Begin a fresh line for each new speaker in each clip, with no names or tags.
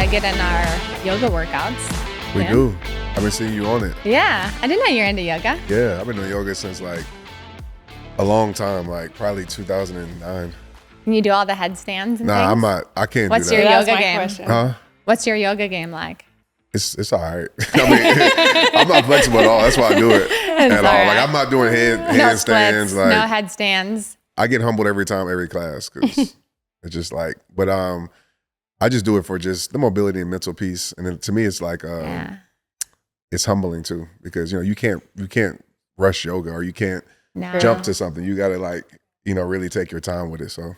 get in our yoga workouts.
We do. I've been seeing you on it.
Yeah. I didn't know you were into yoga.
Yeah, I've been doing yoga since like a long time, like probably 2009.
Can you do all the headstands and
Nah,
things?
I'm not. I can't
What's
do
your
that.
yoga game?
Question.
Huh?
What's your yoga game like?
It's all right. I mean, I'm not flexible at all. That's why I do it at all.
all right.
Like I'm not doing
No
handstands.
splits,
Like
no headstands.
I get humbled every time, every class, because it's just like. But I just do it for just the mobility and mental peace, and then to me, it's like it's humbling too, because you can't rush yoga, or you can't jump to something. You got to really take your time with it. So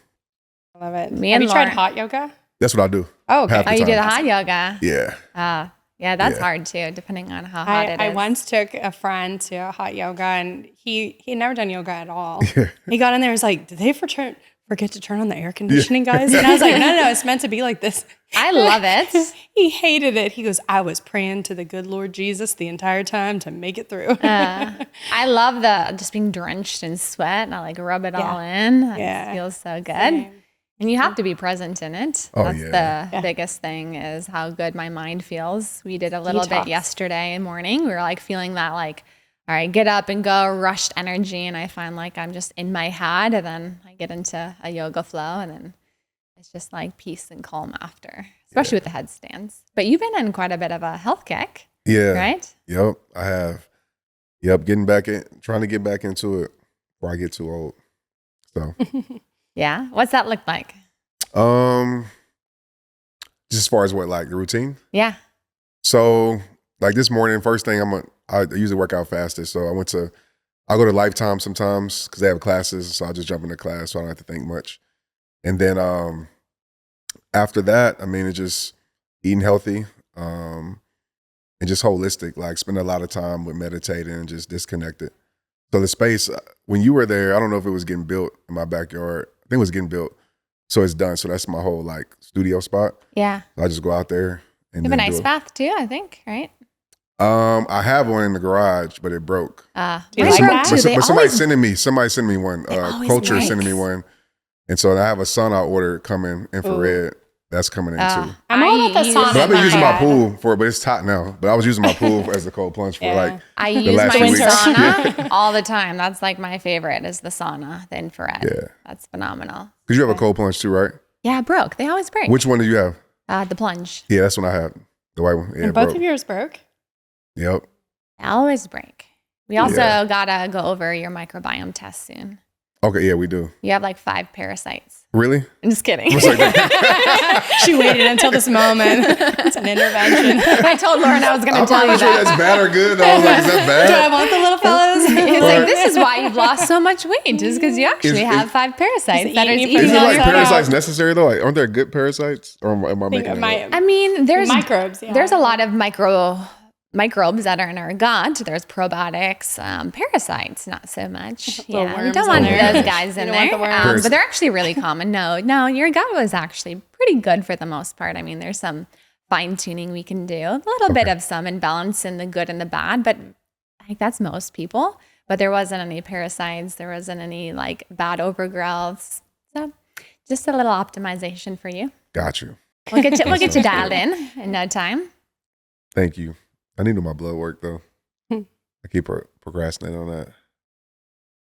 I love it.
Me
Have
and
you tried
Lauren-
hot yoga?
that's what I do.
Oh, okay.
Half the
Oh, you did the
time.
hot yoga.
Yeah.
Yeah, that's
Yeah.
hard too, depending on how hot it is.
I once took a friend to a hot yoga, and he had never done yoga at all. He got in there and was like, did they forget to turn on the air conditioning, guys? And I was like, no, it's meant to be like this.
I love it.
He hated it. He goes, I was praying to the good Lord Jesus the entire time to make it through.
I love the just being drenched in sweat, and I like rub it all in. It feels so good.
Same.
And you have to be present in it.
Oh,
That's
yeah.
the biggest thing, is how good my mind feels. We did a little
Detox.
bit yesterday morning. We were like feeling that like, all right, get up and go, rushed energy. And I find like I'm just in my head, and then I get into a yoga flow, and then it's just like peace and calm after, especially with the headstands. But you've been in quite a bit of a health kick,
Yeah.
right?
Yep. I have. Yep. Trying to get back into it before I get too old. So.
Yeah. What's that look like?
Just as far as what, like the routine?
Yeah.
So like this morning, first thing I usually work out fastest. So I go to Lifetime sometimes because they have classes. So I just jump into class, so I don't have to think much. And then after that, I mean, it's just eating healthy and just holistic, like spend a lot of time with meditating and just disconnected. So the space, when you were there, I don't know if it was getting built in my backyard. I think it was getting built. So it's done. So that's my whole like studio spot.
Yeah.
So I just go out there and
You have
then
an ice bath too, I think, right?
I have one in the garage, but it broke.
Do you
Mine
like
broke
that?
too.
But
They
somebody's
always-
sending me one.
always
Culture is sending me
breaks.
one. And so I have a sauna order coming infrared. That's coming in too.
I'm all about the
I
sauna.
use
But I've been using my
God.
pool for it, but it's hot now. But I was using my pool as a cold plunge for like
I
the
use
last
my
2 weeks.
sauna all the time. That's like my favorite, is the sauna, the infrared.
Yeah.
That's phenomenal.
Because you have a cold plunge too, right?
Yeah, it broke. They always break.
Which one do you have?
The plunge.
Yeah, that's one I have. The white one. Yeah,
And
it
both
broke.
of yours broke.
Yep.
They always break. We also
Yeah.
gotta go over your microbiome test soon.
Okay, yeah, we do.
You have like 5 parasites.
Really?
I'm just kidding.
It's like that.
She waited until this moment. It's an intervention.
I told Lauren I was gonna
I'm
tell
not
you
sure
that.
that's bad or good. I was like, is that
Do I
bad?
want the little fellows?
It's like, this is why you've lost so much weight, is because you actually
Is-
have 5 parasites
Is
that are
eating
eating
Is it
Yeah,
all
like
your
yeah.
parasites necessary though? Like, aren't there good parasites? Or am I making it up?
I mean, there's
Microbes, yeah.
There's a lot of microbes that are in our gut. There's probiotics, parasites, not so much.
Little
Yeah, we
worms
don't
in
want
there.
those guys in
You don't want
there.
the worms.
But they're actually really common. No, your gut was actually pretty good for the most part. I mean, there's some fine tuning we can do, a little bit of some imbalance in the good and the bad, but I think that's most people. But there wasn't any parasites. There wasn't any like bad overgrowths. So just a little optimization for you.
Got you.
We'll get you dialed in no time.
Thank you. I need to do my blood work though. I keep procrastinating on that.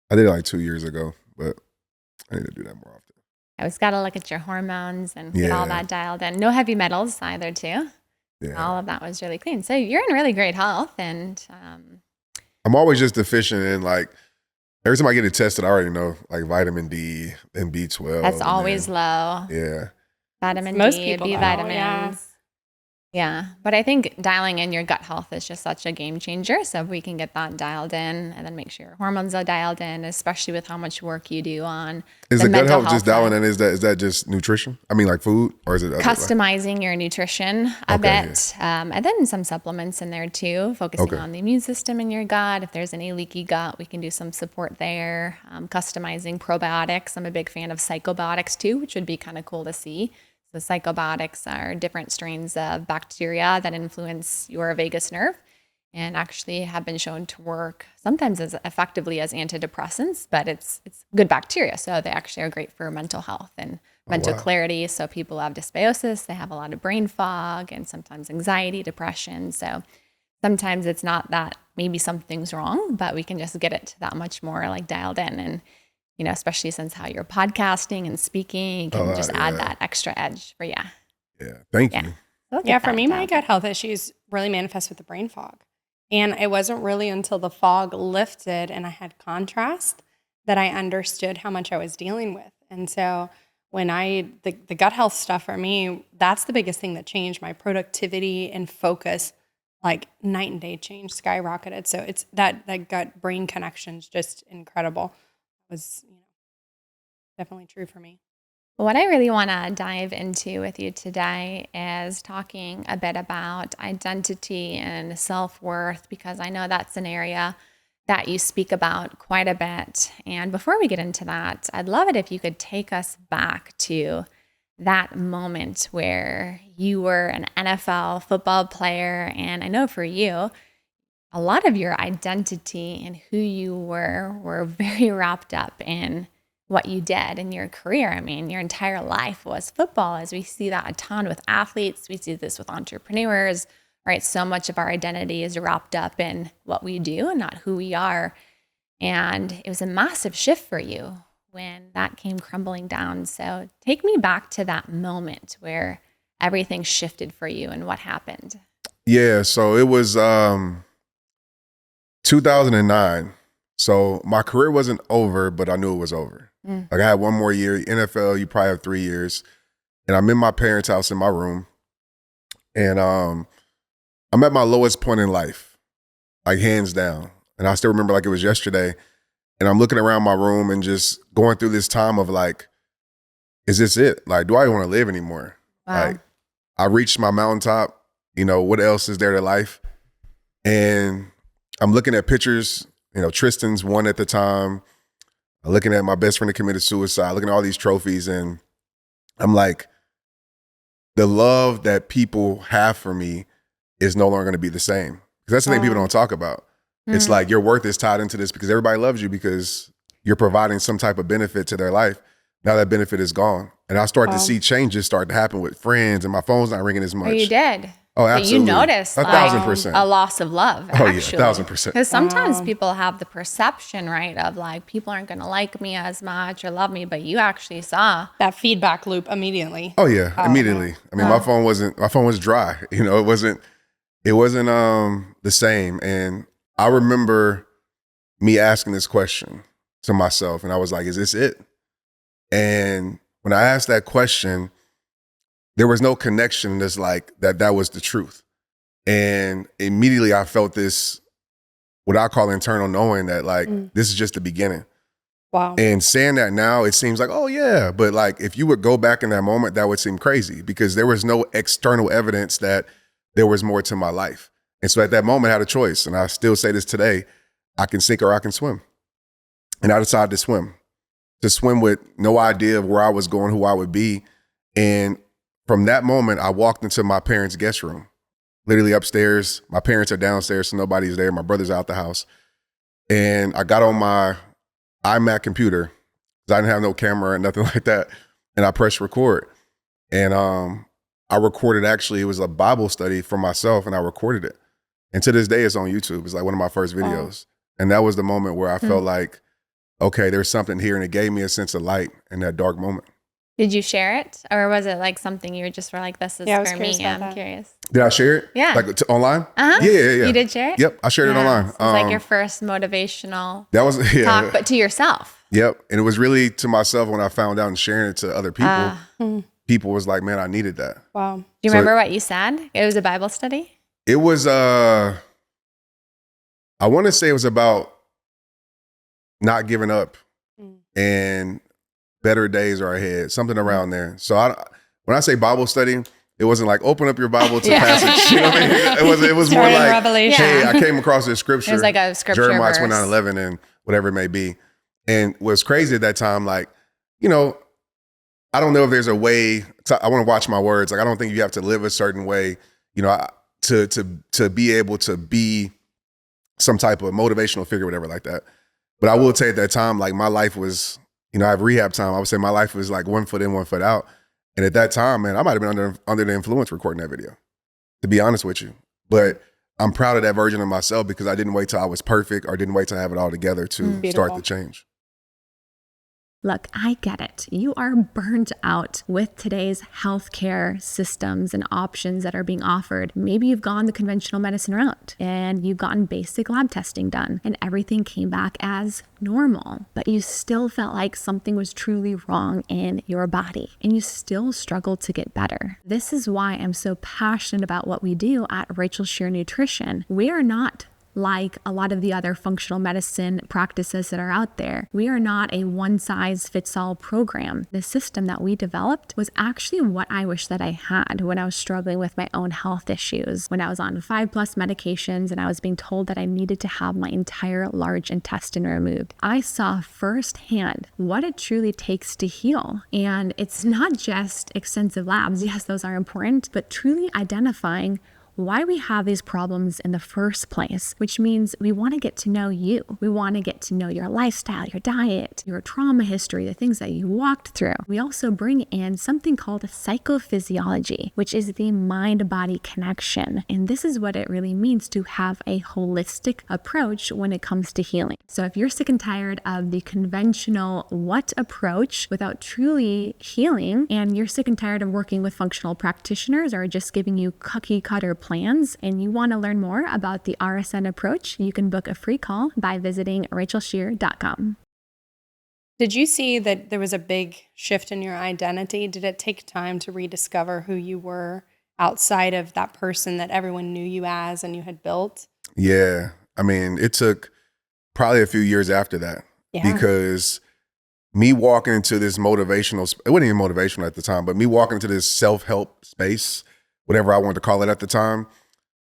I did it like 2 years ago, but I need to do that more often.
I always got to look at your hormones and get all
Yeah.
that dialed in. No heavy metals either, too.
Yeah.
All of that was really clean. So you're in really great health. And
I'm always just deficient in like every time I get it tested, I already know like vitamin D and B12.
that's
and
always
then-
low.
Yeah.
Vitamin
Most
D,
people
B
know,
vitamins. Yeah. But I think dialing in your gut health is just such a game changer. So if we can get that dialed in and then make sure your hormones are dialed in, especially with how much work you do on
Is
the
the gut
mental
health just
side.
dialing in? Is that just nutrition? I mean, like food, or is it other,
Customizing your nutrition a
Okay,
bit, and then some supplements in there too, focusing
Okay.
on the immune system in your gut. If there's any leaky gut, we can do some support there. Customizing probiotics. I'm a big fan of psychobiotics too, which would be kind of cool to see. So psychobiotics are different strains of bacteria that influence your vagus nerve and actually have been shown to work sometimes as effectively as antidepressants, but it's good bacteria. So they actually are great for mental health and mental
wow.
clarity. So people who have dysbiosis, they have a lot of brain fog and sometimes anxiety, depression. So sometimes it's not that maybe something's wrong, but we can just get it that much more like dialed in. And, you know, especially since how you're podcasting and speaking, you can just add that extra edge for you.
Yeah. Thank you.
Yeah, for me, my gut health issues really manifest with the brain fog. And it wasn't really until the fog lifted and I had contrast that I understood how much I was dealing with. And so when the gut health stuff for me, that's the biggest thing that changed. My productivity and focus, like night and day change, skyrocketed. So it's that gut brain connection is just incredible. It was, definitely true for me.
What I really want to dive into with you today is talking a bit about identity and self-worth, because I know that's an area that you speak about quite a bit. And before we get into that, I'd love it if you could take us back to that moment where you were an NFL football player. And I know for you, a lot of your identity and who you were very wrapped up in what you did in your career. I mean, your entire life was football, as we see that a ton with athletes. We see this with entrepreneurs, right? So much of our identity is wrapped up in what we do and not who we are. And it was a massive shift for you when that came crumbling down. So take me back to that moment where everything shifted for you and what happened.
Yeah. So it was 2009. So my career wasn't over, but I knew it was over. Like I had one more year. NFL, you probably have 3 years. And I'm in my parents' house in my room. And I'm at my lowest point in life, like hands down. And I still remember like it was yesterday. And I'm looking around my room and just going through this time of like, is this it? Like, do I even want to live anymore?
Wow.
Like, I reached my mountaintop. What else is there to life? And I'm looking at pictures, Tristan's one at the time. Looking at my best friend that committed suicide, looking at all these trophies, and I'm like, the love that people have for me is no longer going to be the same. Because that's the thing people don't talk about. It's like your worth is tied into this because everybody loves you because you're providing some type of benefit to their life. Now that benefit is gone. And I start to see changes start to happen with friends, and my phone's not ringing as much.
Oh, you did?
Oh, absolutely.
But you noticed
1,000%.
a loss of love, actually.
Oh, yeah, 1,000%.
Because sometimes people have the perception, right, of like, people aren't going to like me as much or love me, but you actually saw
that feedback loop immediately.
Oh, yeah, immediately. I mean, my phone was dry. It wasn't the same. And I remember me asking this question to myself, and I was like, is this it? And when I asked that question, there was no connection that's like that was the truth. And immediately I felt this, what I call internal knowing that like, this is just the beginning.
Wow.
And saying that now, it seems like, oh yeah. But like, if you would go back in that moment, that would seem crazy because there was no external evidence that there was more to my life. And so at that moment I had a choice. And I still say this today, I can sink or I can swim. And I decided to swim with no idea of where I was going, who I would be. And from that moment, I walked into my parents' guest room, literally upstairs. My parents are downstairs, so nobody's there. My brother's out the house. And I got on my iMac computer, because I didn't have no camera or nothing like that. And I pressed record. And I recorded, actually, it was a Bible study for myself, and I recorded it. And to this day, it's on YouTube. It's like one of my first videos. And that was the moment where I felt like, okay, there's something here. And it gave me a sense of light in that dark moment.
Did you share it? Or was it like something you just were like, this is for me? I'm curious.
Did I share it?
Yeah.
Like online?
Uh-huh.
Yeah.
You did share it?
Yep. I shared it online.
So it's like your first motivational talk, but to yourself.
Yep. And it was really to myself when I found out and sharing it to other people. People was like, man, I needed that.
Wow.
Do you remember what you said? It was a Bible study?
It was, I want to say it was about not giving up and better days are ahead, something around there. So when I say Bible study, it wasn't like open up your Bible to passage. You know what I mean? It was more like,
Revelation.
hey, I came across this scripture.
It was like a scripture
Jeremiah
verse.
29:11 and whatever it may be. And what's crazy at that time, like, I don't know if there's a way, I want to watch my words. Like, I don't think you have to live a certain way, to be able to be some type of motivational figure, whatever like that. But I will tell you at that time, like my life was I have rehab time. I would say my life was like 1 foot in, 1 foot out. And at that time, man, I might have been under the influence recording that video, to be honest with you. But I'm proud of that version of myself because I didn't wait till I was perfect or didn't wait till I have it all together to start the change.
Look, I get it. You are burnt out with today's healthcare systems and options that are being offered. Maybe you've gone the conventional medicine route and you've gotten basic lab testing done and everything came back as normal, but you still felt like something was truly wrong in your body and you still struggled to get better. This is why I'm so passionate about what we do at Rachel Shear Nutrition. We are not like a lot of the other functional medicine practices that are out there. We are not a one-size-fits-all program. The system that we developed was actually what I wish that I had when I was struggling with my own health issues, when I was on 5+ medications and I was being told that I needed to have my entire large intestine removed. I saw firsthand what it truly takes to heal. And it's not just extensive labs. Yes, those are important, but truly identifying why we have these problems in the first place, which means we want to get to know you. We want to get to know your lifestyle, your diet, your trauma history, the things that you walked through. We also bring in something called psychophysiology, which is the mind-body connection. And this is what it really means to have a holistic approach when it comes to healing. So if you're sick and tired of the conventional what approach without truly healing, and you're sick and tired of working with functional practitioners or just giving you cookie cutter plans, and you want to learn more about the RSN approach, you can book a free call by visiting rachelshear.com.
Did you see that there was a big shift in your identity? Did it take time to rediscover who you were outside of that person that everyone knew you as and you had built?
Yeah. I mean, it took probably a few years after that because me walking into this motivational, it wasn't even motivational at the time, but me walking into this self-help space, whatever I wanted to call it at the time,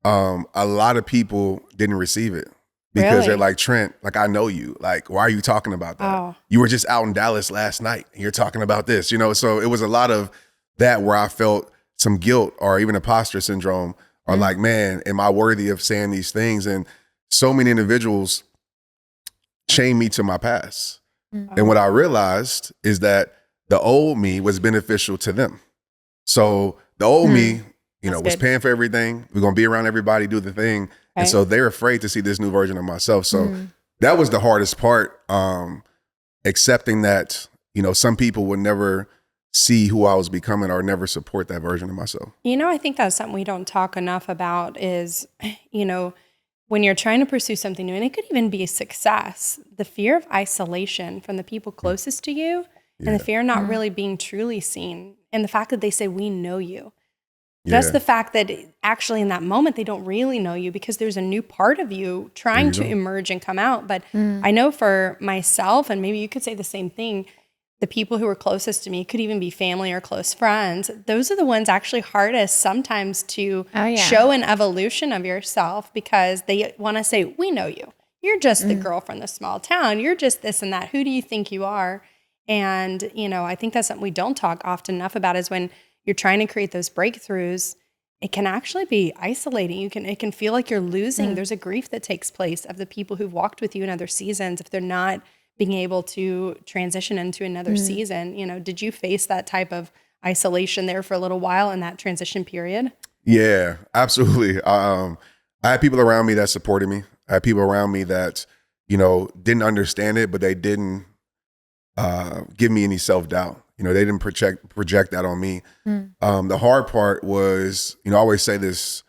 a lot of people didn't receive it because they're like, Trent, like, I know you. Like, why are you talking about that?
Oh.
You were just out in Dallas last night and you're talking about this, So it was a lot of that where I felt some guilt or even imposter syndrome or like, man, am I worthy of saying these things? And so many individuals chained me to my past. And what I realized is that the old me was beneficial to them. So the old me, was paying for everything. We're going to be around everybody, do the thing. Right. And so they're afraid to see this new version of myself. So that was the hardest part, accepting that, some people would never see who I was becoming or never support that version of myself.
I think that's something we don't talk enough about is, when you're trying to pursue something new, and it could even be a success, the fear of isolation from the people closest to you and the fear of not really being truly seen. And the fact that they say, we know you. Just the fact that actually in that moment, they don't really know you because there's a new part of you trying to emerge and come out. But I know for myself, and maybe you could say the same thing, the people who are closest to me, could even be family or close friends. Those are the ones actually hardest sometimes to show an evolution of yourself because they want to say, we know you. You're just the girl from the small town. You're just this and that. Who do you think you are? And, I think that's something we don't talk often enough about is when you're trying to create those breakthroughs, it can actually be isolating. It can feel like you're losing. There's a grief that takes place of the people who've walked with you in other seasons if they're not being able to transition into another season. Did you face that type of isolation there for a little while in that transition period?
Yeah, absolutely. I had people around me that supported me. I had people around me that, didn't understand it, but they didn't give me any self-doubt. They didn't project that on me. The hard part was, I always say this,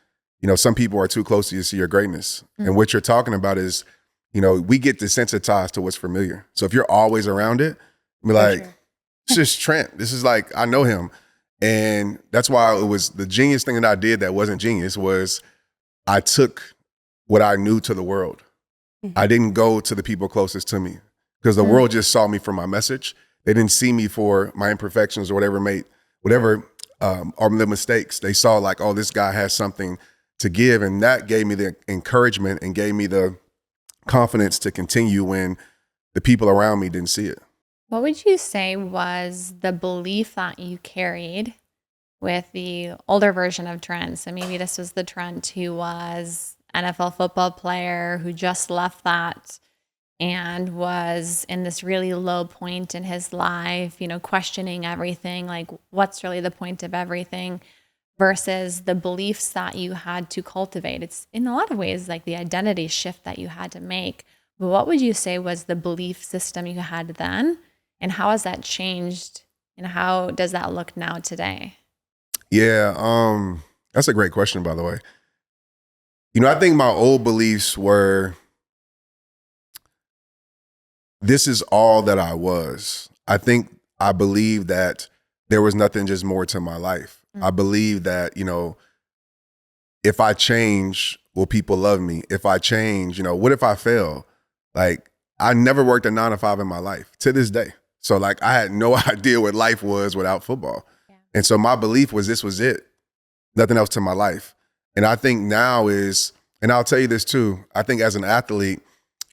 some people are too close to you to see your greatness. And what you're talking about is, we get desensitized to what's familiar. So if you're always around it, be like, it's just Trent. This is like, I know him. And that's why it was the genius thing that I did that wasn't genius was I took what I knew to the world. I didn't go to the people closest to me because the world just saw me for my message. They didn't see me for my imperfections or whatever are the mistakes. They saw like, oh, this guy has something to give. And that gave me the encouragement and gave me the confidence to continue when the people around me didn't see it.
What would you say was the belief that you carried with the older version of Trent? So maybe this was the Trent who was NFL football player who just left that and was in this really low point in his life, questioning everything, like what's really the point of everything, versus the beliefs that you had to cultivate. It's in a lot of ways like the identity shift that you had to make. But what would you say was the belief system you had then? And how has that changed? And how does that look now today?
Yeah, that's a great question, by the way. I think my old beliefs were, this is all that I was. I think I believed that there was nothing just more to my life. I believe that, if I change, will people love me? If I change, what if I fail? Like, I never worked a 9 to 5 in my life to this day. So like, I had no idea what life was without football. Yeah. And so my belief was this was it, nothing else to my life. And I think now is, and I'll tell you this too, I think as an athlete,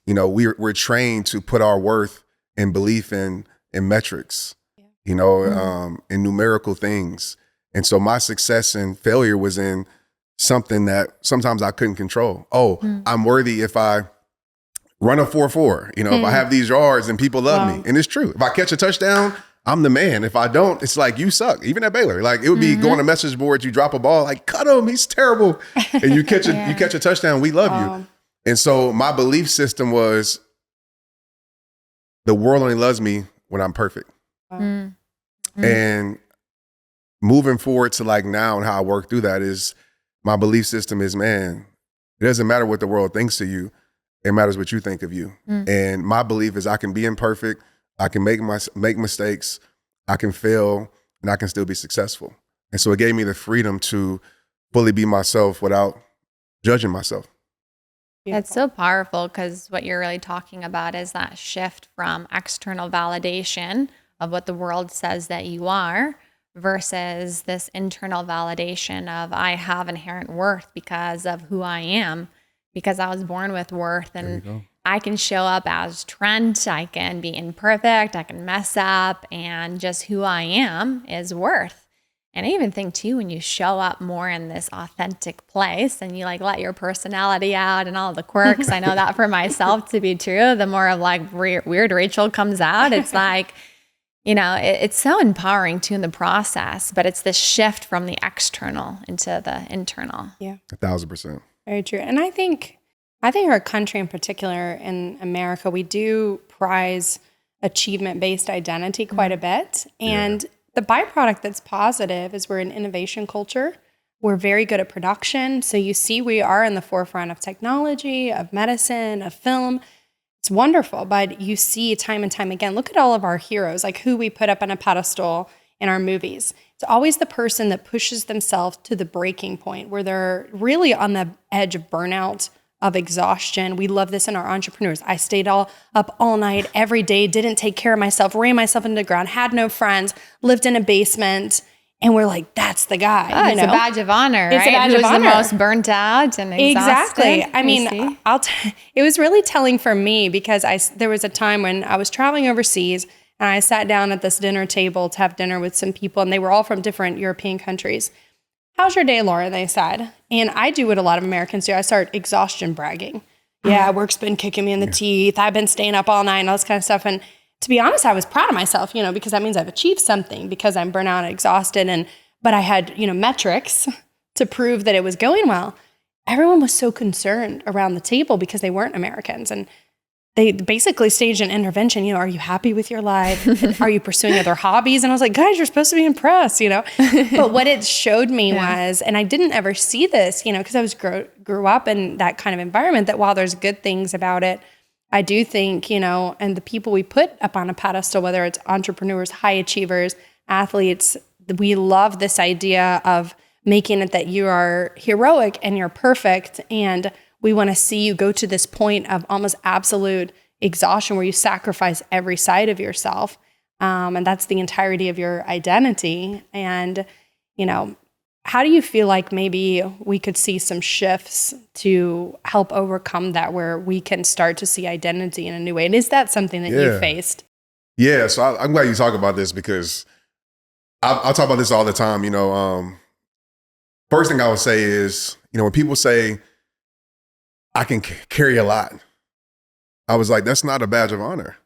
we're trained to put our worth and belief in metrics, in numerical things. And so my success and failure was in something that sometimes I couldn't control. I'm worthy if I run a 4.4, if I have these yards and people love me. And it's true. If I catch a touchdown, I'm the man. If I don't, it's like, you suck. Even at Baylor, like it would be going to message boards, you drop a ball, like cut him, he's terrible. And you catch you catch a touchdown, we love you. And so my belief system was, the world only loves me when I'm perfect. And moving forward to like now and how I work through that is, my belief system is, man, it doesn't matter what the world thinks of you. It matters what you think of you. And my belief is I can be imperfect. I can make mistakes. I can fail, and I can still be successful. And so it gave me the freedom to fully be myself without judging myself.
It's so powerful, because what you're really talking about is that shift from external validation of what the world says that you are versus this internal validation of, I have inherent worth because of who I am, because I was born with worth, and I can show up as Trent. I can be imperfect. I can mess up, and just who I am is worth. And I even think too, when you show up more in this authentic place and you like let your personality out and all the quirks, I know that for myself to be true, the more of like weird Rachel comes out, it's like, it's so empowering too in the process, but it's this shift from the external into the internal.
Yeah.
1,000%.
Very true. And I think our country in particular, in America, we do prize achievement-based identity quite a bit. And the byproduct that's positive is we're an innovation culture. We're very good at production. So you see, we are in the forefront of technology, of medicine, of film. It's wonderful. But you see time and time again, look at all of our heroes, like who we put up on a pedestal in our movies. It's always the person that pushes themselves to the breaking point where they're really on the edge of burnout, of exhaustion. We love this in our entrepreneurs. I stayed up all night, every day, didn't take care of myself, ran myself into the ground, had no friends, lived in a basement. And we're like, that's the guy.
It's a badge of honor,
it's
right?
A badge
Who's
of honor.
the most burnt out and exhausted?
Exactly. I mean, it was really telling for me because there was a time when I was traveling overseas and I sat down at this dinner table to have dinner with some people, and they were all from different European countries. How's your day, Laura? They said. And I do what a lot of Americans do. I start exhaustion bragging. Yeah, work's been kicking me in the teeth. I've been staying up all night and all this kind of stuff. And to be honest, I was proud of myself, because that means I've achieved something because I'm burnt out and exhausted. But I had, metrics to prove that it was going well. Everyone was so concerned around the table because they weren't Americans. And they basically staged an intervention. Are you happy with your life? Are you pursuing other hobbies? And I was like, guys, you're supposed to be impressed, But what it showed me was, and I didn't ever see this, because I was grew up in that kind of environment, that while there's good things about it, I do think, and the people we put up on a pedestal, whether it's entrepreneurs, high achievers, athletes, we love this idea of making it that you are heroic and you're perfect, and we want to see you go to this point of almost absolute exhaustion where you sacrifice every side of yourself. And that's the entirety of your identity. And, how do you feel like maybe we could see some shifts to help overcome that, where we can start to see identity in a new way? And is that something that you faced?
Yeah. So I'm glad you talk about this, because I'll talk about this all the time. First thing I would say is, when people say, I can carry a lot, I was like, that's not a badge of honor.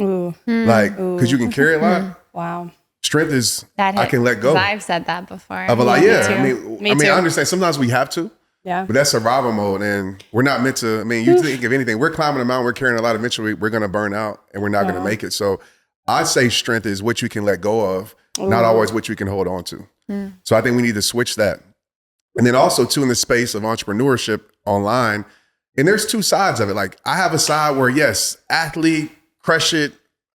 Ooh.
Like, because you can carry a lot.
Wow.
Strength is,
That
I can let go.
I've said that before.
Of a lot,
Me
yeah.
too. Me too.
I understand sometimes we have to,
Yeah.
but that's survival mode, and we're not meant to. You think of anything, we're climbing a mountain, we're carrying a lot. Eventually, we're going to burn out, and we're not going to make it. So, I'd say strength is what you can let go of, not always what you can hold on to. So, I think we need to switch that, and then also too in the space of entrepreneurship online. And there's two sides of it. Like I have a side where yes, athlete, crush it,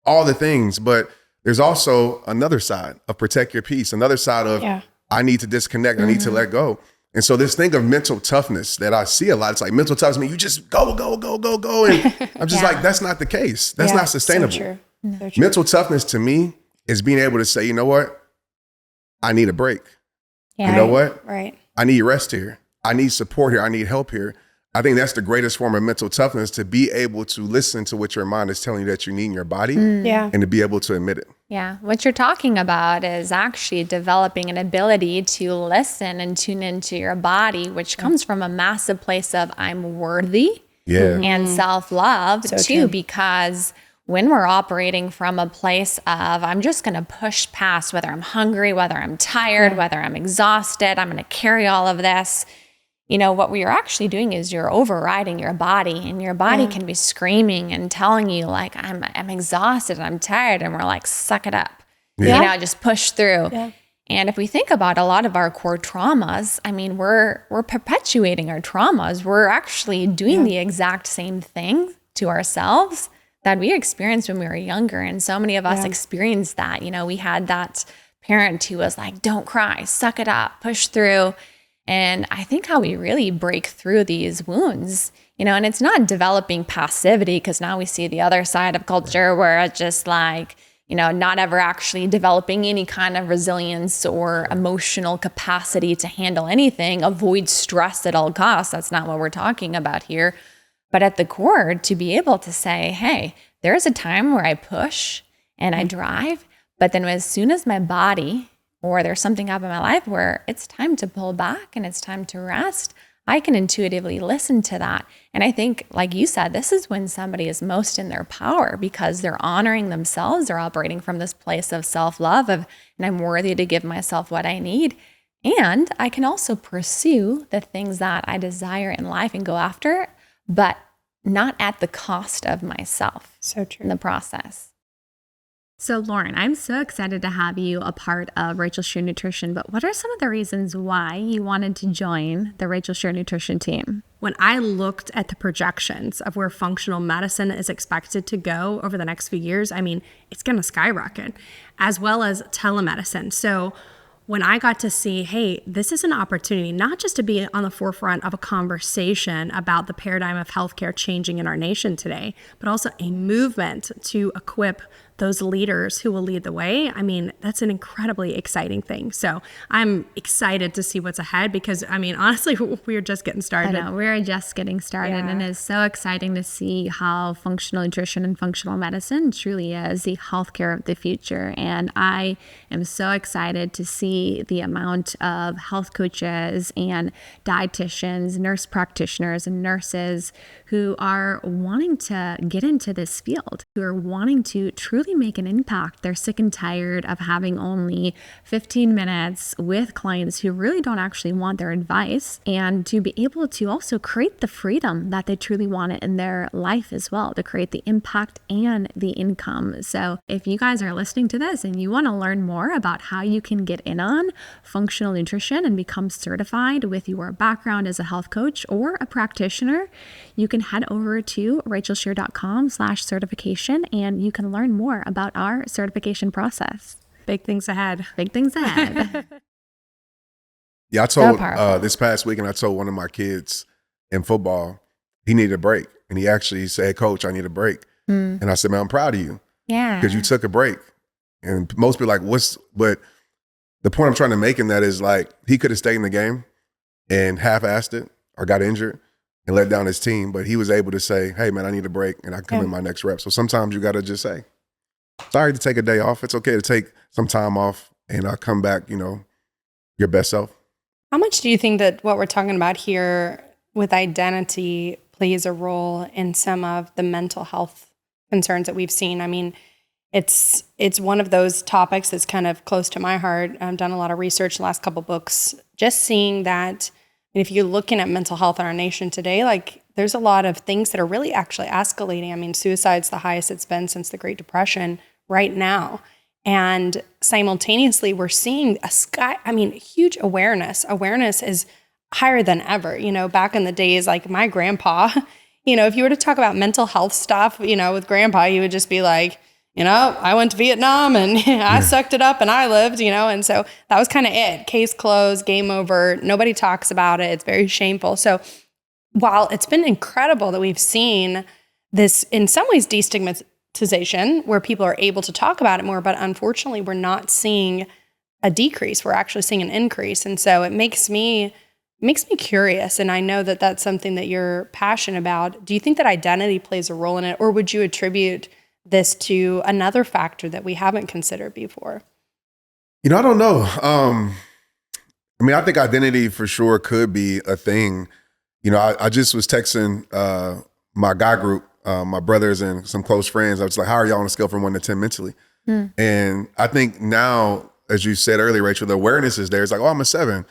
all the things, but there's also another side of protect your peace, another side of I need to disconnect, I need to let go. And so this thing of mental toughness that I see a lot, it's like mental toughness, you just go. And I'm just like, that's not the case. That's not sustainable.
So true. So true.
Mental toughness to me is being able to say, you know what? I need a break.
Yeah.
You know what?
Right.
I need rest here. I need support here. I need help here. I think that's the greatest form of mental toughness, to be able to listen to what your mind is telling you that you need in your body and to be able to admit it.
Yeah. What you're talking about is actually developing an ability to listen and tune into your body, which comes from a massive place of I'm worthy and self-love too, because when we're operating from a place of I'm just going to push past whether I'm hungry, whether I'm tired, whether I'm exhausted, I'm going to carry all of this. You know, what you're actually doing is you're overriding your body, and your body can be screaming and telling you like, I'm exhausted, I'm tired. And we're like, suck it up, you know, just push through. Yeah. And if we think about a lot of our core traumas, I mean, we're perpetuating our traumas. We're actually doing the exact same thing to ourselves that we experienced when we were younger. And so many of us experienced that. You know, we had that parent who was like, don't cry, suck it up, push through. And I think how we really break through these wounds, you know, and it's not developing passivity, because now we see the other side of culture where it's just like, you know, not ever actually developing any kind of resilience or emotional capacity to handle anything, avoid stress at all costs. That's not what we're talking about here. But at the core, to be able to say, hey, there's a time where I push and I drive, but then as soon as my body or there's something up in my life where it's time to pull back and it's time to rest, I can intuitively listen to that. And I think, like you said, this is when somebody is most in their power, because they're honoring themselves. They're operating from this place of self-love and I'm worthy to give myself what I need. And I can also pursue the things that I desire in life and go after, but not at the cost of myself.
So true.
In the process.
So Lauren, I'm so excited to have you a part of Rachel Shear Nutrition, but what are some of the reasons why you wanted to join the Rachel Shear Nutrition team?
When I looked at the projections of where functional medicine is expected to go over the next few years, I mean, it's going to skyrocket, as well as telemedicine. So when I got to see, hey, this is an opportunity not just to be on the forefront of a conversation about the paradigm of healthcare changing in our nation today, but also a movement to equip those leaders who will lead the way. I mean, that's an incredibly exciting thing. So I'm excited to see what's ahead, because I mean, honestly, we're just getting started.
I know, we're just getting started, and it's so exciting to see how functional nutrition and functional medicine truly is the healthcare of the future. And I am so excited to see the amount of health coaches and dietitians, nurse practitioners, and nurses who are wanting to get into this field, who are wanting to truly make an impact. They're sick and tired of having only 15 minutes with clients who really don't actually want their advice, and to be able to also create the freedom that they truly want in their life as well, to create the impact and the income. So if you guys are listening to this and you want to learn more about how you can get in on functional nutrition and become certified with your background as a health coach or a practitioner, you can head over to rachelshear.com/certification and you can learn more about our certification process.
Big things ahead.
Big things ahead.
Yeah, I told this past weekend, I told one of my kids in football, he needed a break. And he actually said, Coach, I need a break. And I said, man, I'm proud of you.
Yeah.
Because you took a break. And most people are like, but the point I'm trying to make in that is like, he could have stayed in the game and half-assed it or got injured and let down his team. But he was able to say, hey, man, I need a break and I come in my next rep. So sometimes you got to just say, sorry to take a day off. It's okay to take some time off and I'll come back, your best self.
How much do you think that what we're talking about here with identity plays a role in some of the mental health concerns that we've seen. I mean, it's one of those topics that's kind of close to my heart. I've done a lot of research, the last couple books, just seeing that if you're looking at mental health in our nation today, like there's a lot of things that are really actually escalating. I mean, suicide's the highest it's been since the Great Depression right now. And simultaneously, we're seeing huge awareness. Awareness is higher than ever. You know, back in the days, like my grandpa, you know, if you were to talk about mental health stuff, you know, with grandpa, he would just be like, you know, I went to Vietnam and I sucked it up and I lived, you know, and so that was kind of it. Case closed, game over. Nobody talks about it. It's very shameful. So while it's been incredible that we've seen this, in some ways, destigmatization where people are able to talk about it more, but unfortunately, we're not seeing a decrease. We're actually seeing an increase. And so it makes me curious. And I know that that's something that you're passionate about. Do you think that identity plays a role in it, or would you attribute this to another factor that we haven't considered before?
You know, I don't know. I mean, I think identity for sure could be a thing. You know, I just was texting my guy group, my brothers and some close friends. I was like, how are y'all on a scale from 1 to 10 mentally? And I think now, as you said earlier, Rachel, the awareness is there. It's like, oh, I'm a 7. And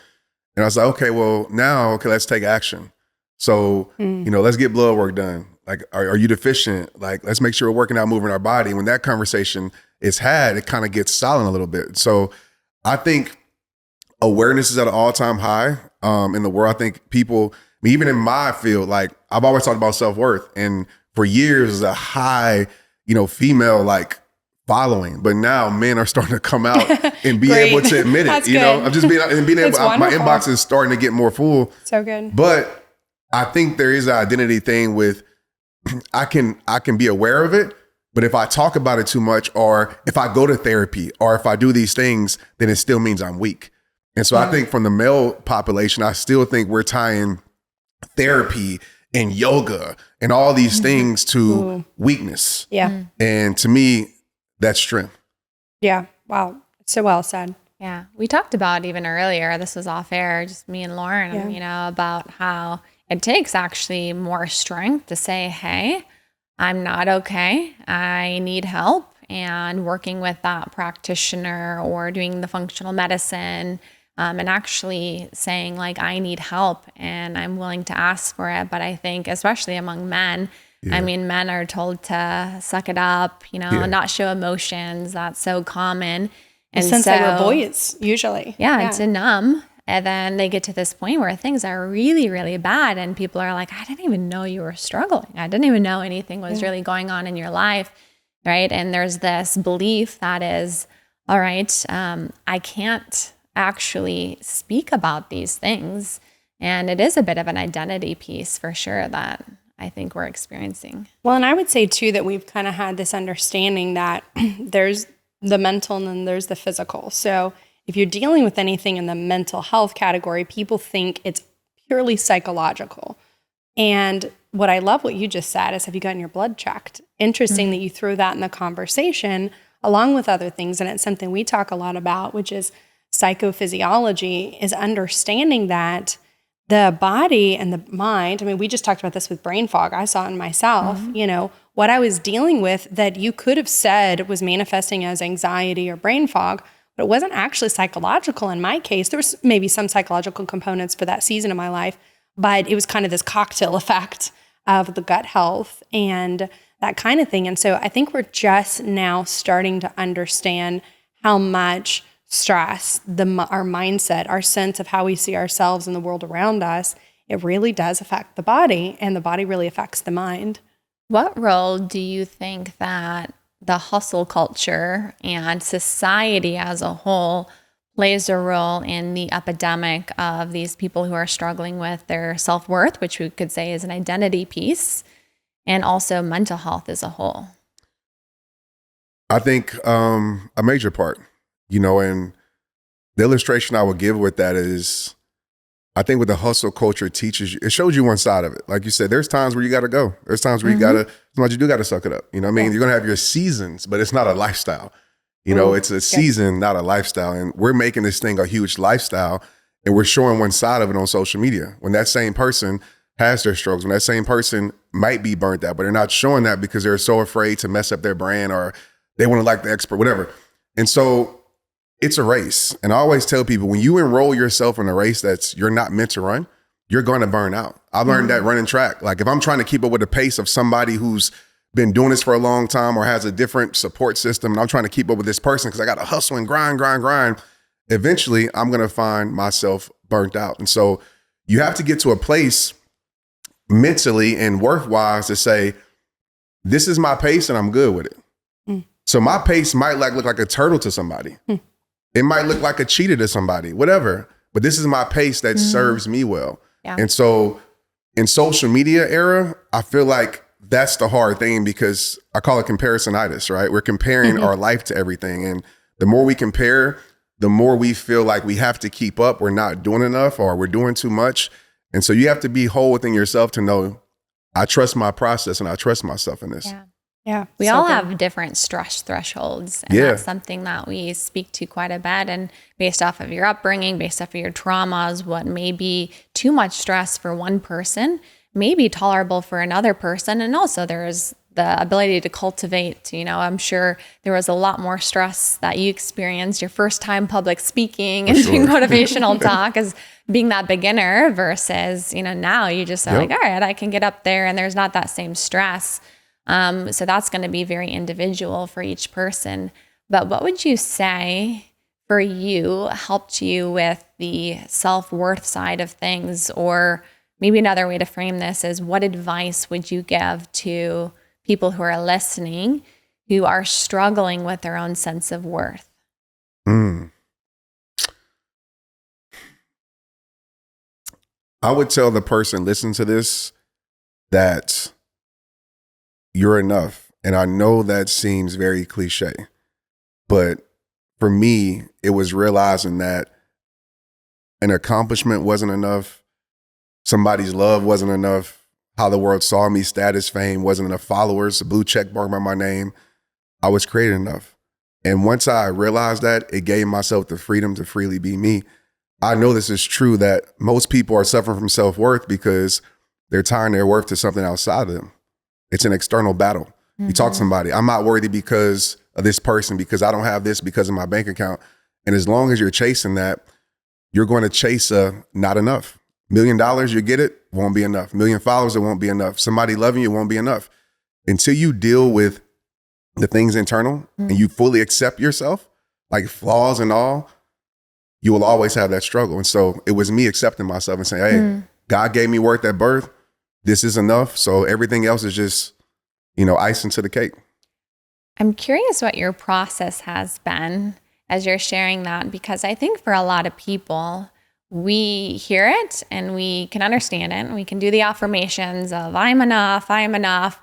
I was like, okay, well, now, let's take action. So, you know, let's get blood work done. Like, are you deficient? Like, let's make sure we're working out, moving our body. When that conversation is had, it kind of gets silent a little bit. So I think awareness is at an all-time high in the world. I think people, even in my field, like I've always talked about self-worth. And for years, there's a high, you know, female like following. But now men are starting to come out and be able to admit it.
That's
you know, I'm just being able, my inbox is starting to get more full.
So good.
But I think there is an identity thing with, I can be aware of it, but if I talk about it too much, or if I go to therapy, or if I do these things, then it still means I'm weak. And so I think from the male population, I still think we're tying therapy and yoga and all these things to weakness.
Yeah.
And to me, that's strength.
Yeah. Wow. So well said.
Yeah. We talked about even earlier, this was off air, just me and Lauren, you know, about how it takes actually more strength to say, hey, I'm not okay. I need help. And working with that practitioner or doing the functional medicine and actually saying like, I need help and I'm willing to ask for it. But I think especially among men, I mean, men are told to suck it up, you know, not show emotions. That's so common. And
since they were boys, usually.
Yeah, to numb. And then they get to this point where things are really, really bad. And people are like, I didn't even know you were struggling. I didn't even know anything was really going on in your life. Right. And there's this belief that is, all right, I can't actually speak about these things. And it is a bit of an identity piece for sure that I think we're experiencing.
Well, and I would say too that we've kind of had this understanding that there's the mental and then there's the physical. So if you're dealing with anything in the mental health category, people think it's purely psychological. And what I love what you just said is, have you gotten your blood checked? Interesting that you threw that in the conversation along with other things. And it's something we talk a lot about, which is psychophysiology, is understanding that the body and the mind, I mean, we just talked about this with brain fog. I saw it in myself, you know, what I was dealing with that you could have said was manifesting as anxiety or brain fog, but it wasn't actually psychological in my case. There was maybe some psychological components for that season of my life, but it was kind of this cocktail effect of the gut health and that kind of thing. And so I think we're just now starting to understand how much stress, our mindset, our sense of how we see ourselves in the world around us, it really does affect the body, and the body really affects the mind.
What role do you think that the hustle culture and society as a whole plays a role in the epidemic of these people who are struggling with their self-worth, which we could say is an identity piece, and also mental health as a whole?
I think a major part, you know, and the illustration I would give with that is, I think what the hustle culture teaches you, it shows you one side of it. Like you said, there's times where you got to go. There's times where sometimes you do got to suck it up. You know what I mean? You're going to have your seasons, but it's not a lifestyle. You know, it's a season, not a lifestyle. And we're making this thing a huge lifestyle, and we're showing one side of it on social media. When that same person has their struggles, when that same person might be burnt out, but they're not showing that because they're so afraid to mess up their brand or they want to like the expert, whatever. And so it's a race. And I always tell people, when you enroll yourself in a race that's you're not meant to run, you're going to burn out. I learned that running track. Like if I'm trying to keep up with the pace of somebody who's been doing this for a long time or has a different support system, and I'm trying to keep up with this person because I got to hustle and grind, eventually I'm going to find myself burnt out. And so you have to get to a place mentally and worth-wise to say, this is my pace and I'm good with it. So my pace might look like a turtle to somebody. It might look like a cheetah to somebody, whatever. But this is my pace that serves me well.
Yeah.
And so in social media era, I feel like that's the hard thing because I call it comparisonitis, right? We're comparing our life to everything. And the more we compare, the more we feel like we have to keep up. We're not doing enough or we're doing too much. And so you have to be whole within yourself to know, I trust my process and I trust myself in this.
Yeah.
Yeah.
We all have different stress thresholds. And that's something that we speak to quite a bit. And based off of your upbringing, based off of your traumas, what may be too much stress for one person may be tolerable for another person. And also there's the ability to cultivate, I'm sure there was a lot more stress that you experienced your first time public speaking and doing motivational talk as being that beginner versus, now you just are like, all right, I can get up there and there's not that same stress. So that's going to be very individual for each person. But what would you say for you helped you with the self-worth side of things? Or maybe another way to frame this is, what advice would you give to people who are listening who are struggling with their own sense of worth?
I would tell the person listening to this that you're enough. And I know that seems very cliche, but for me, it was realizing that an accomplishment wasn't enough. Somebody's love wasn't enough. How the world saw me, status, fame, wasn't enough followers, a blue check mark by my name. I was created enough. And once I realized that, it gave myself the freedom to freely be me. I know this is true that most people are suffering from self-worth because they're tying their worth to something outside of them. It's an external battle. You talk to somebody, I'm not worthy because of this person, because I don't have this, because of my bank account. And as long as you're chasing that, you're going to chase not enough. $1 million, you get it, won't be enough. 1 million followers, it won't be enough. Somebody loving you won't be enough. Until you deal with the things internal and you fully accept yourself, like flaws and all, you will always have that struggle. And so it was me accepting myself and saying, hey, God gave me worth at birth. This is enough. So everything else is just, icing to the cake.
I'm curious what your process has been as you're sharing that, because I think for a lot of people, we hear it and we can understand it and we can do the affirmations of I'm enough,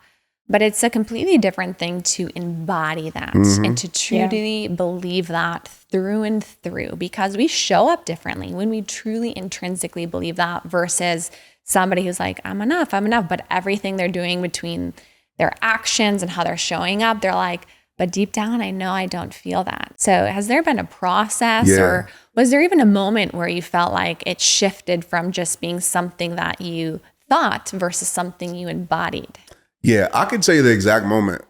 but it's a completely different thing to embody that and to truly believe that through and through, because we show up differently when we truly intrinsically believe that versus somebody who's like, I'm enough, but everything they're doing between their actions and how they're showing up, they're like, but deep down, I know I don't feel that. So has there been a process or was there even a moment where you felt like it shifted from just being something that you thought versus something you embodied?
Yeah, I can tell you the exact moment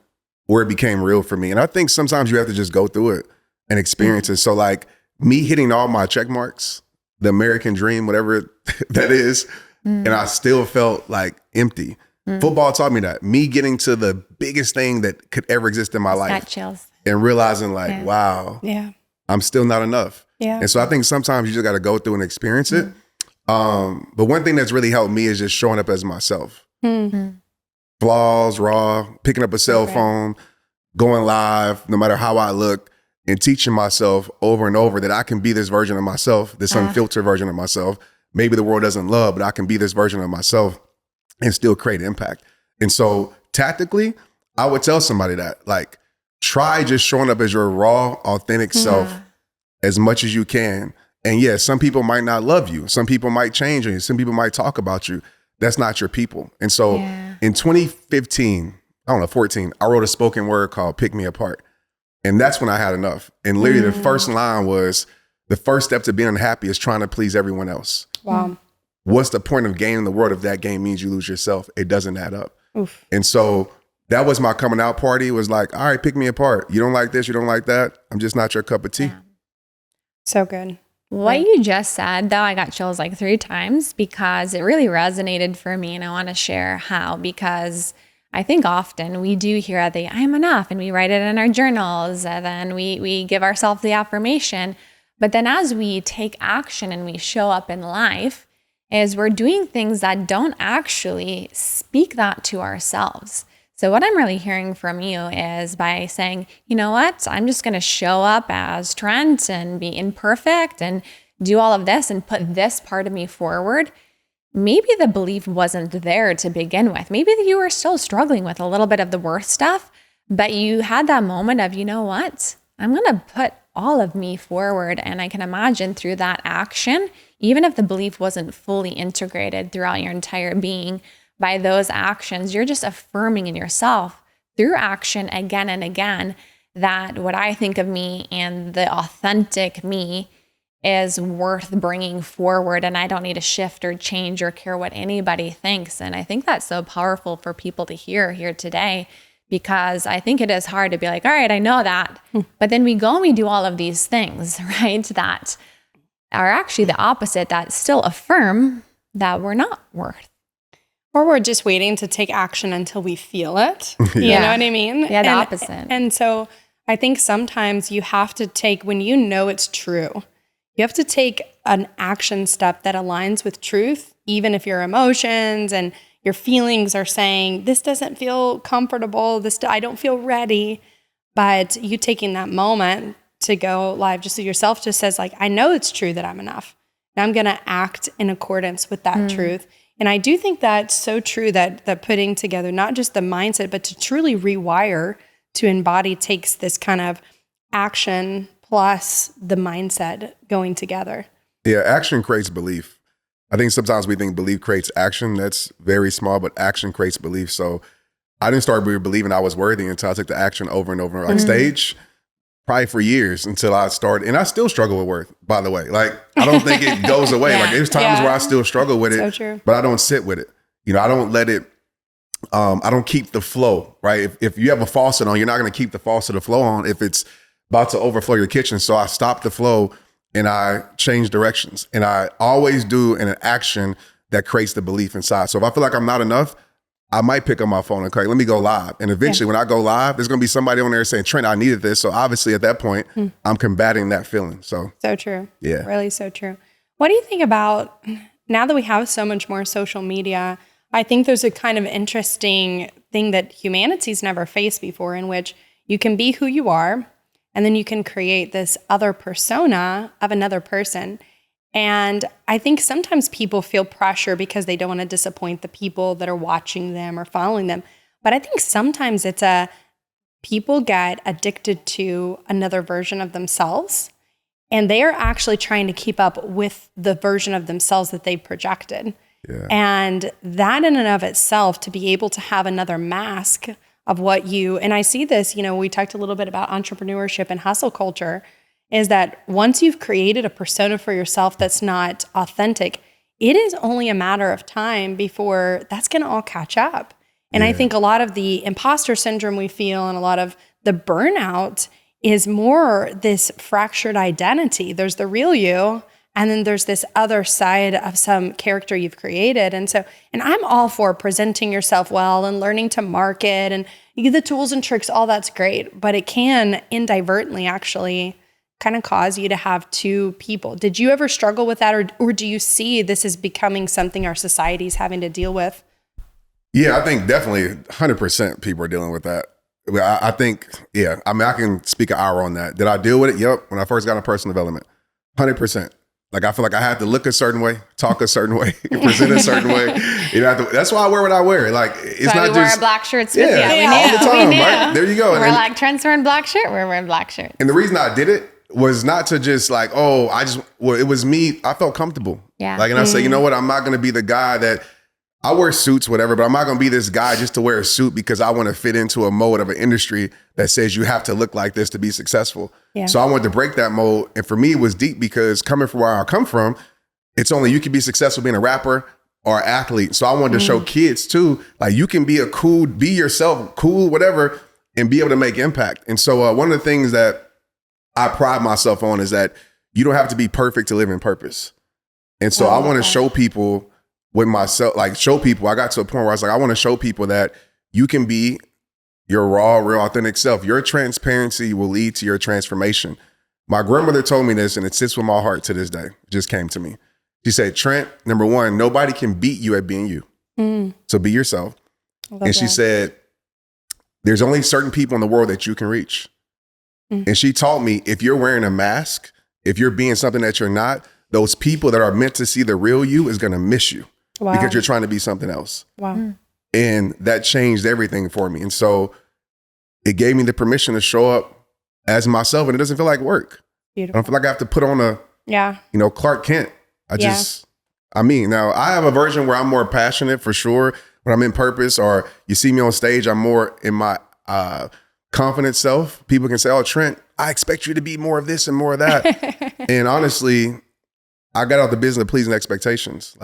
where it became real for me. And I think sometimes you have to just go through it and experience it. So like me hitting all my check marks, the American dream, whatever that is, and I still felt like empty. Football taught me that. Me getting to the biggest thing that could ever exist in my life.
Got chills.
And realizing like, wow, I'm still not enough.
Yeah.
And so I think sometimes you just got to go through and experience it. But one thing that's really helped me is just showing up as myself. Flaws, raw, picking up a cell phone, going live, no matter how I look, and teaching myself over and over that I can be this version of myself, this unfiltered version of myself. Maybe the world doesn't love, but I can be this version of myself and still create impact. And so tactically, I would tell somebody that, like, try just showing up as your raw, authentic self as much as you can. And yeah, some people might not love you. Some people might change on you. Some people might talk about you. That's not your people. And so in 2015, 14, I wrote a spoken word called Pick Me Apart. And that's when I had enough. And literally the first line was, the first step to being unhappy is trying to please everyone else.
Wow.
what's the point of gaining the world if that game means you lose yourself? It doesn't add up.
Oof.
And so that was my coming out party, was like, all right, pick me apart. You don't like this, you don't like that. I'm just not your cup of tea.
Yeah.
So good.
What you just said, though, I got chills like 3 times because it really resonated for me. And I want to share how, because I think often we do hear I'm enough, and we write it in our journals, and then we give ourselves the affirmation. But then as we take action and we show up in life, is we're doing things that don't actually speak that to ourselves. So what I'm really hearing from you is by saying, you know what, I'm just going to show up as Trent and be imperfect and do all of this and put this part of me forward. Maybe the belief wasn't there to begin with. Maybe you were still struggling with a little bit of the worth stuff, but you had that moment of, you know what, I'm going to put all of me forward. And I can imagine through that action, even if the belief wasn't fully integrated throughout your entire being, by those actions, you're just affirming in yourself through action again and again that what I think of me and the authentic me is worth bringing forward, and I don't need to shift or change or care what anybody thinks. And I think that's so powerful for people to hear here today, because I think it is hard to be like, all right, I know that. But then we go and we do all of these things, right, that are actually the opposite, that still affirm that we're not worth.
Or we're just waiting to take action until we feel it. You know what I mean?
Yeah, the opposite.
And so I think sometimes you have to take, when you know it's true, you have to take an action step that aligns with truth, even if your emotions and your feelings are saying, this doesn't feel comfortable, I don't feel ready. But you taking that moment to go live just to yourself just says, like, I know it's true that I'm enough. And I'm going to act in accordance with that truth. And I do think that's so true that putting together not just the mindset, but to truly rewire to embody takes this kind of action plus the mindset going together.
Yeah, action creates belief. I think sometimes we think belief creates action. That's very small, but action creates belief. So I didn't start believing I was worthy until I took the action over and over. Like stage, probably for years until I started. And I still struggle with worth, by the way. Like, I don't think it goes away. Like, there's times where I still struggle with it,
So true.
but I don't sit with it. You know, I don't let it, I don't keep the flow, right? If you have a faucet on, you're not going to keep the faucet of flow on if it's about to overflow your kitchen. So I stop the flow and I change directions. And I always do an action that creates the belief inside. So if I feel like I'm not enough, I might pick up my phone and call, let me go live. And eventually when I go live, there's going to be somebody on there saying, Trent, I needed this. So obviously at that point, I'm combating that feeling. So
true.
Yeah.
Really so true. What do you think about, now that we have so much more social media, I think there's a kind of interesting thing that humanity's never faced before, in which you can be who you are, and then you can create this other persona of another person. And I think sometimes people feel pressure because they don't want to disappoint the people that are watching them or following them. But I think sometimes people get addicted to another version of themselves, and they are actually trying to keep up with the version of themselves that they've projected.
Yeah.
And that in and of itself, to be able to have another mask of what and I see this, we talked a little bit about entrepreneurship and hustle culture, is that once you've created a persona for yourself that's not authentic, it is only a matter of time before that's going to all catch up. And I think a lot of the imposter syndrome we feel and a lot of the burnout is more this fractured identity. There's the real you, and then there's this other side of some character you've created. And I'm all for presenting yourself well and learning to market and you get the tools and tricks, all that's great, but it can inadvertently actually kind of cause you to have two people. Did you ever struggle with that, or do you see this as becoming something our society's having to deal with?
Yeah, I think definitely 100% people are dealing with that. I think, yeah, I mean, I can speak an hour on that. Did I deal with it? Yep. When I first got into personal development, 100%. Like, I feel like I had to look a certain way, talk a certain way, present a certain way. That's why I wear what I wear. Like, it's
so
not
we
just
wear black shirts with you.
all the time, right? There you go.
We're like, Trent's wearing black shirt, we're wearing black shirt.
And the reason I did it was not to just like, it was me. I felt comfortable.
Yeah.
Like, and I said, you know what? I'm not going to be the guy that I wear suits, whatever, but I'm not going to be this guy just to wear a suit because I want to fit into a mode of an industry that says you have to look like this to be successful. Yeah. So I wanted to break that mold. And for me, it was deep because coming from where I come from, it's only you can be successful being a rapper or athlete. So I wanted to show kids too, like you can be be yourself, cool, whatever, and be able to make impact. And so one of the things that I pride myself on is that you don't have to be perfect to live in purpose. And so I want to show people with myself, like show people, I got to a point where I was like, I want to show people that you can be your raw, real, authentic self. Your transparency will lead to your transformation. My grandmother told me this, and it sits with my heart to this day. It just came to me. She said, Trent, number one, nobody can beat you at being you. So be yourself. And she said, there's only certain people in the world that you can reach. And she taught me, if you're wearing a mask, if you're being something that you're not, those people that are meant to see the real you is going to miss you because you're trying to be something else. And that changed everything for me. And so it gave me the permission to show up as myself, and it doesn't feel like work.
Beautiful.
I don't feel like I have to put on Clark Kent. Now I have a version where I'm more passionate for sure when I'm in purpose, or you see me on stage, I'm more in my confident self. People can say, oh, Trent, I expect you to be more of this and more of that. And honestly, I got out the business of pleasing expectations.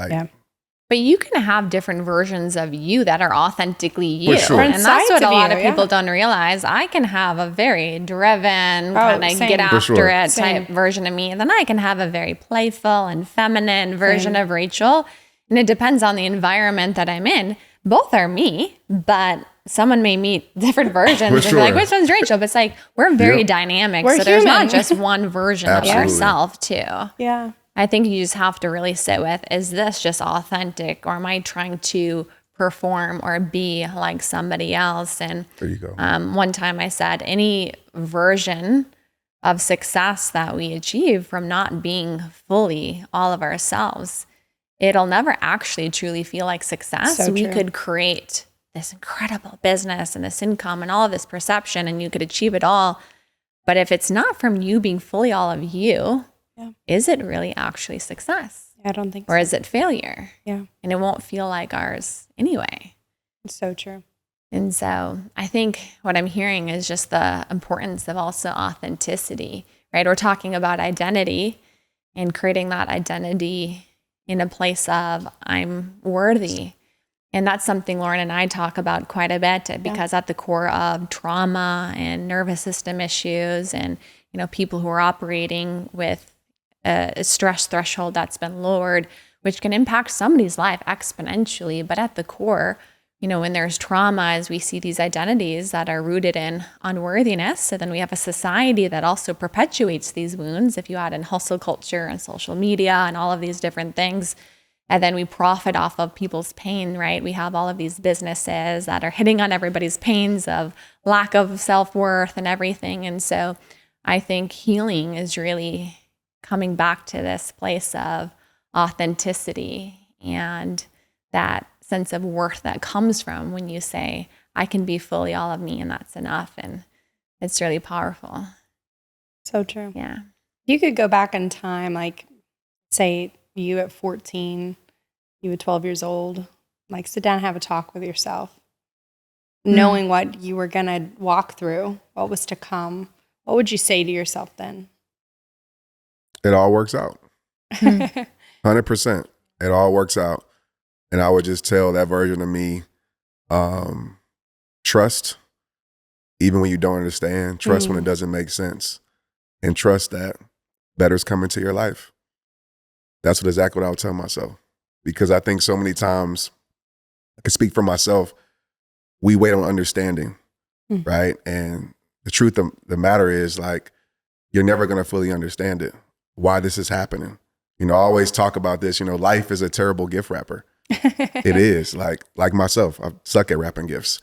But you can have different versions of you that are authentically you.
For sure.
And that's what a lot of people don't realize. I can have a very driven, kind of get after it type version of me. And then I can have a very playful and feminine version of Rachel. And it depends on the environment that I'm in. Both are me, but someone may meet different versions and be like, which one's Rachel? But it's like, we're very dynamic. So there's not just one version of yourself too.
Yeah.
I think you just have to really sit with, is this just authentic, or am I trying to perform or be like somebody else? And
there you go.
One time I said, any version of success that we achieve from not being fully all of ourselves, it'll never actually truly feel like success.
So
we
true.
could create this incredible business and this income and all of this perception, and you could achieve it all. But if it's not from you being fully all of you, is it really actually success?
I don't think so.
Or is it failure?
Yeah.
And it won't feel like ours anyway.
It's so true.
And so I think what I'm hearing is just the importance of also authenticity, right? We're talking about identity and creating that identity in a place of I'm worthy. And that's something Lauren and I talk about quite a bit, because at the core of trauma and nervous system issues and, people who are operating with a stress threshold that's been lowered, which can impact somebody's life exponentially. But at the core, when there's trauma, as we see these identities that are rooted in unworthiness, so then we have a society that also perpetuates these wounds. If you add in hustle culture and social media and all of these different things, and then we profit off of people's pain, right? We have all of these businesses that are hitting on everybody's pains of lack of self-worth and everything. And so I think healing is really coming back to this place of authenticity and that sense of worth that comes from when you say, I can be fully all of me and that's enough. And it's really powerful.
So true.
Yeah.
You could go back in time, like say you at 14, you at 12 years old, like sit down and have a talk with yourself, knowing what you were going to walk through, what was to come. What would you say to yourself then?
It all works out. 100%. It all works out. And I would just tell that version of me, trust, even when you don't understand, trust when it doesn't make sense, and trust that better's coming to your life. That's exactly what I would tell myself. Because I think so many times, I can speak for myself, we wait on understanding, right? And the truth of the matter is, like, you're never going to fully understand it, why this is happening. I always talk about this, life is a terrible gift wrapper. It is, like myself, I suck at wrapping gifts.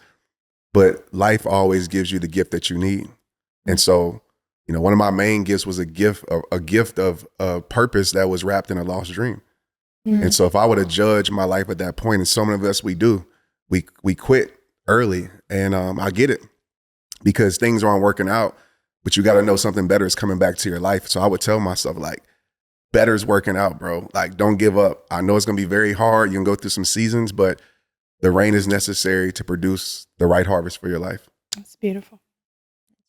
But life always gives you the gift that you need. And so, one of my main gifts was a gift of purpose that was wrapped in a lost dream. And so if I would have judged my life at that point, and so many of us, we quit early. And I get it, because things aren't working out, but you got to know something better is coming back to your life. So I would tell myself, like, better's working out, bro. Like, don't give up. I know it's going to be very hard. You can go through some seasons, but the rain is necessary to produce the right harvest for your life.
That's beautiful.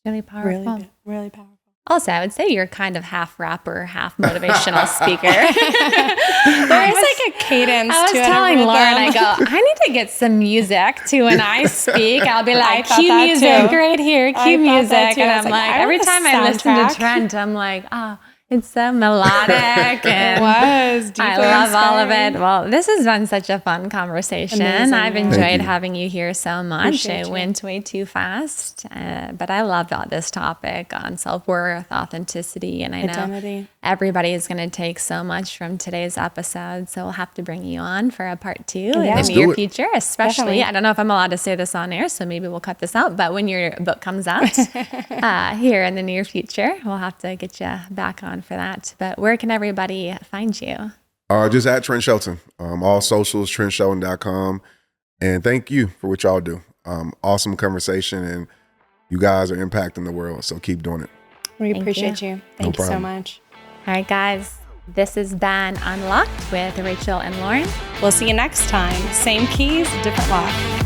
Really powerful.
Really powerful.
Also, I would say you're kind of half rapper, half motivational speaker.
There is like a cadence
I was
to it.
telling
rhythm.
Lauren, I go, I need to get some music to when I speak. I'll be like,
thought
cue
that
music
too.
right here,
I
cue
thought that
music.
too. I
And
was
I'm
like,
like,
I
every
want a
time I listen to
soundtrack.
Trent, I'm like, oh, it's so melodic.
It
And
was.
I
deeply
love all of
inspiring.
it. Well, this has been such a fun conversation.
Amazing,
I've
yeah.
enjoyed
Thank you.
having you here so much.
Appreciate
It
you.
went way too fast, but I love this topic on self-worth, authenticity, and I know
Identity.
everybody is going to take so much from today's episode. So we'll have to bring you on for a part 2 in
Let's
the
do
near
it.
future, especially.
Definitely.
I don't know if I'm allowed to say this on air, so maybe we'll cut this out. But when your book comes out here in the near future, we'll have to get you back on for that. But where can everybody find you?
Just at Trent Shelton. All socials, TrentShelton.com. And thank you for what y'all do. Awesome conversation, and you guys are impacting the world. So keep doing it.
We
Thank
appreciate you. Thank you so
problem.
much.
All right, guys, this has been Unlocked with Rachel and Lauren.
We'll see you next time. Same keys, different lock.